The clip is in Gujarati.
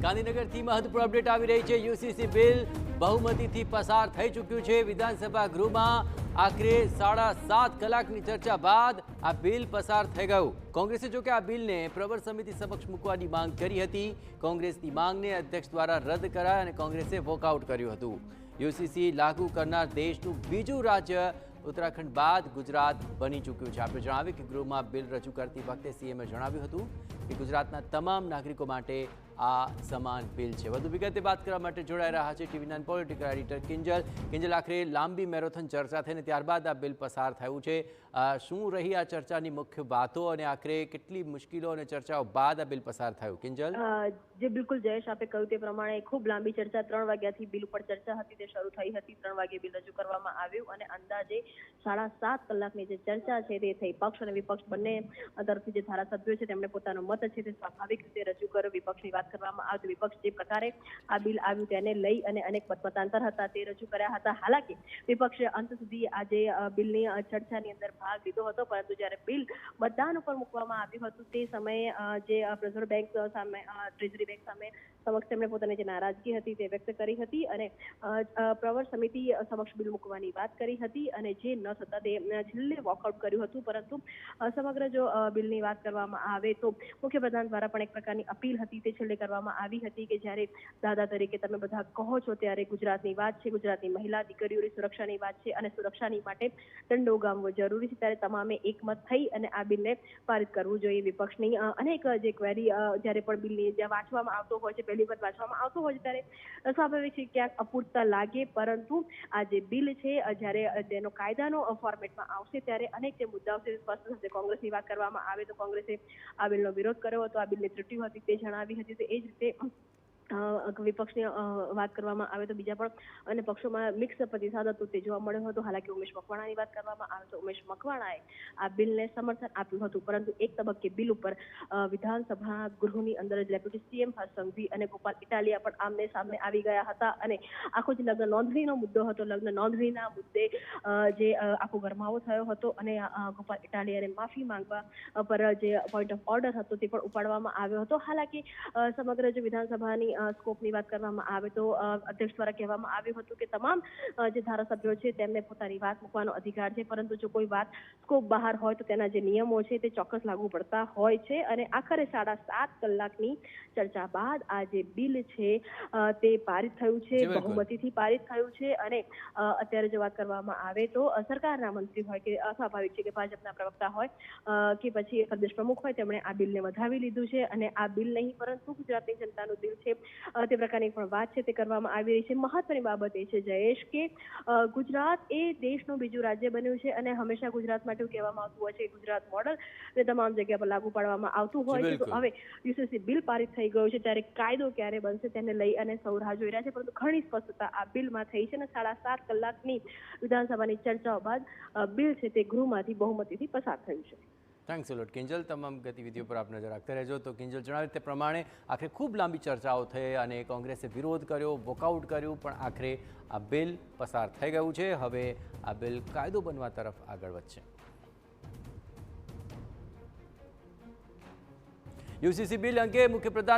ગાંધીનગરથી મહત્વપૂર્ણ અપડેટ આવી રહી છે। યુસીસી બિલ બહુમતીથી પસાર થઈ ચૂક્યું છે। વિધાનસભા ગૃહમાં આખરે 7.5 કલાકની ચર્ચા બાદ આ બિલ પસાર થઈ ગયું। કોંગ્રેસે જો કે આ બિલને પ્રવર સમિતિ સમક્ષ મૂકવાની માંગ કરી હતી। કોંગ્રેસની માંગને અધ્યક્ષ દ્વારા રદ કરાઈ અને કોંગ્રેસે વોકઆઉટ કર્યું હતું। યુસીસી લાગુ કરનાર દેશનું બીજું રાજ્ય ઉત્તરાખંડ બાદ ગુજરાત બની ચૂક્યું છે। આપણે જણાવ્યું કે ગૃહમાં બિલ રજૂ કરતી વખતે સીએમએ જણાવ્યું હતું કે ગુજરાતના તમામ નાગરિકો માટે આ સમાન બિલ છે। વધુ વિગતે વાત કરવા માટે જોડાઈ રહ્યા છે ટીવી9 પોલિટિકલ એડિટર કિંજલ। આખરે લાંબી મેરેથોન ચર્ચા થઈને ત્યારબાદ આ બિલ પસાર થયું છે। શું રહી આ ચર્ચાની મુખ્ય વાતો અને આખરે કેટલી મુશ્કેલીઓ અને ચર્ચાઓ બાદ આ બિલ પસાર થયું? કિંજલ જે બિલકુલ જયેશ આપે કહ્યું તે પ્રમાણે ખૂબ લાંબી ચર્ચા 3 વાગ્યાથી બિલ ઉપર ચર્ચા હતી તે શરૂ થઈ હતી। 3 વાગે બિલ રજૂ કરવામાં આવ્યું અને અંદાજે 7.5 કલાકની જે ચર્ચા છે તે થઈ। પક્ષ અને વિપક્ષ બંને તરફથી જે ધારાસભ્યો છે તેમણે પોતાનો મત છે તે સ્વાભાવિક રીતે રજૂ કર્યો। વિપક્ષની વાત કરવામાં આવે તો વિપક્ષ જે પ્રકારે આ બિલ આવ્યું તેને લઈ અને અનેક મતાંતર હતા તે રજૂ કર્યા હતા। હાલાકી વિપક્ષે અંત સુધી આજે બિલની ચર્ચાની અંદર ભાગ લીધો હતો, પરંતુ જ્યારે બિલ મતદાન ઉપર મૂકવામાં આવ્યું હતું તે સમયે જે રિઝર્વ બેંક સામે ટ્રેઝરી બેંક સામે સમક્ષ તેમણે પોતાની જે નારાજગી હતી તે વ્યક્ત કરી હતી અને પ્રવર સમિતિ સમક્ષ બિલ મૂકવાની વાત કરી હતી અને જે ન થતા તે છેલ્લે વોકઆઉટ કર્યું હતું। પરંતુ સમગ્ર જો બિલની વાત કરવામાં આવે તો મુખ્યપ્રધાન દ્વારા પણ એક પ્રકારની અપીલ હતી તે છેલ્લે કરવામાં આવી હતી કે જ્યારે દાદા તરીકે તમે બધા કહો છો ત્યારે ગુજરાતની વાત છે, ગુજરાતની મહિલા દીકરીઓની સુરક્ષાની વાત છે અને સુરક્ષાની માટે દંડો ઉગામવો જરૂરી છે, ત્યારે તમામે એકમત થઈ અને આ બિલને પારિત કરવું જોઈએ। વિપક્ષની અનેક જે ક્વેરી જ્યારે પણ બિલની જ્યાં વાંચવામાં આવતો હોય છે, પહેલી વખત વાંચવામાં આવતો હોય છે ત્યારે સ્વાભાવિક છે ક્યાંક અપૂરતા લાગે, પરંતુ આ જે બિલ છે જ્યારે તેનો કાયદાનો ફોર્મેટમાં આવશે ત્યારે અનેક જે મુદ્દાઓ છે સ્પષ્ટ થશે। કોંગ્રેસની વાત કરવામાં આવે તો કોંગ્રેસે આ બિલનો વિરોધ કર્યો હતો, આ બિલની ત્રુટિઓ હતી તે જણાવી હતી। તો એ જ રીતે વિપક્ષની વાત કરવામાં આવે તો બીજા પણ અને પક્ષોમાં મિક્સ પ્રતિસાદ હતો તે જોવા મળ્યો હતો। હાલાકી ઉમેશ મકવાણાની વાત કરવામાં આવે તો ઉમેશ મકવાણાએ આ બિલને સમર્થન આપ્યું હતું, પરંતુ એક તબક્કે બિલ ઉપર વિધાનસભા ગૃહની અંદર જ ડેપ્યુટી સીએમ હર્ષ સંઘવી અને ગોપાલ ઇટાલિયા પણ આમને સામને આવી ગયા હતા અને આખો જે લગ્ન નોંધણીનો મુદ્દો હતો, લગ્ન નોંધણીના મુદ્દે જે આખો ગરમાવો થયો હતો અને ગોપાલ ઇટાલિયાને માફી માંગવા પર જે પોઈન્ટ ઓફ ઓર્ડર હતો તે પણ ઉપાડવામાં આવ્યો હતો। હાલાકી સમગ્ર જે વિધાનસભાની સ્કોપની વાત કરવામાં આવે તો અધ્યક્ષ દ્વારા કહેવામાં આવ્યું હતું કે તમામ જે ધારાસભ્યો છે તેમને પોતાની વાત મૂકવાનો અધિકાર છે, પરંતુ જો કોઈ વાત સ્કોપ બહાર હોય તો તેના જે નિયમો છે તે ચોક્કસ લાગુ પડતા હોય છે અને આખરે 7.5 કલાકની ચર્ચા બાદ આ જે બિલ છે તે પારિત થયું છે, બહુમતીથી પારિત થયું છે અને અત્યારે જો વાત કરવામાં આવે તો સરકારના મંત્રી હોય કે સ્વાભાવિક છે કે ભાજપના પ્રવક્તા હોય કે પછી પ્રદેશ પ્રમુખ હોય તેમણે આ બિલને વધાવી લીધું છે અને આ બિલ નહીં પરંતુ ગુજરાતની જનતાનું દિલ છે તે પ્રકારની પણ વાત છે તે કરવામાં આવી રહી છે। મહત્વની બાબત એ છે જયેશ કે ગુજરાત એ દેશનું બીજું રાજ્ય બન્યું છે અને હંમેશા ગુજરાત માટે કહેવામાં આવતું હોય છે કે ગુજરાત મોડલ ને તમામ જગ્યા પર લાગુ પાડવામાં આવતું હોય છે। તો હવે યુસીસી બિલ પારિત થઈ ગયું છે ત્યારે કાયદો ક્યારે બનશે તેને લઈ અને સૌ રાહ જોઈ રહ્યા છે, પરંતુ ઘણી સ્પષ્ટતા આ બિલમાં થઈ છે અને 7.5 કલાકની વિધાનસભાની ચર્ચાઓ બાદ બિલ છે તે ગૃહમાંથી બહુમતીથી પસાર થયું છે। Thanks a lot Kinjal. તમામ ગતિવિધિઓ પર આપ નજર રાખતા રહેજો। તો કિંજલ જણાવ્યું તે પ્રમાણે આખરે ખૂબ લાંબી ચર્ચાઓ થઈ અને કોંગ્રેસે વિરોધ કર્યો, વોકઆઉટ કર્યું, પણ આખરે આ બિલ પસાર થઈ ગયું છે। હવે આ બિલ કાયદો બનવા તરફ આગળ વધશે। યુસીસી બિલ અંગે મુખ્યપ્રધાન